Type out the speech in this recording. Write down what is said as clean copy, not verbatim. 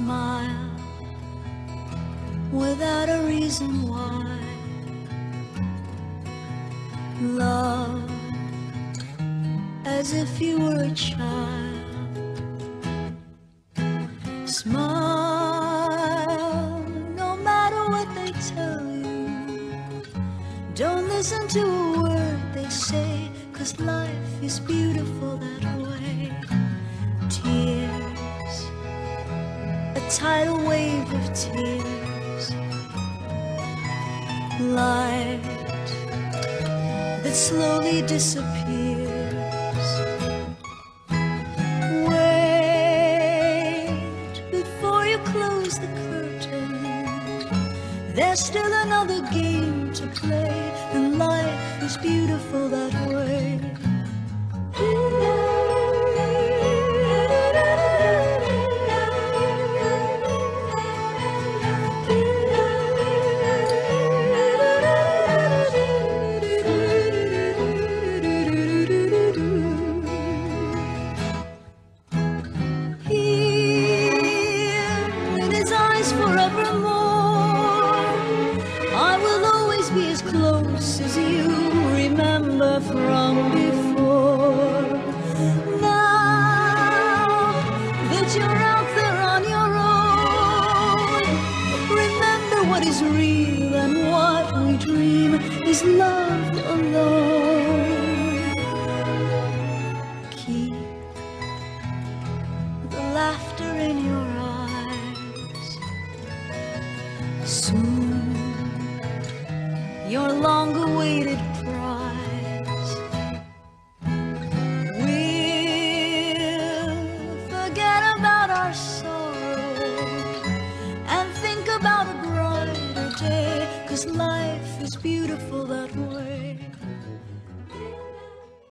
smile without a reason why. Love as if you were a child. Smile no matter what they tell you. Don't listen to a word they say, 'cause life is beautiful that way. Tears, a tidal wave of tears. Light that slowly disappears. Wait before you close the curtain. There's still another game to play, and life is beautiful that way. Forevermore, I will always be as close as you remember from before. Now that you're out there on your own, remember what is real and what we dream is loved alone. Keep the laughter in your eyes. Soon, your long-awaited prize will forget about our sorrow and think about a brighter day, 'cause life is beautiful that way.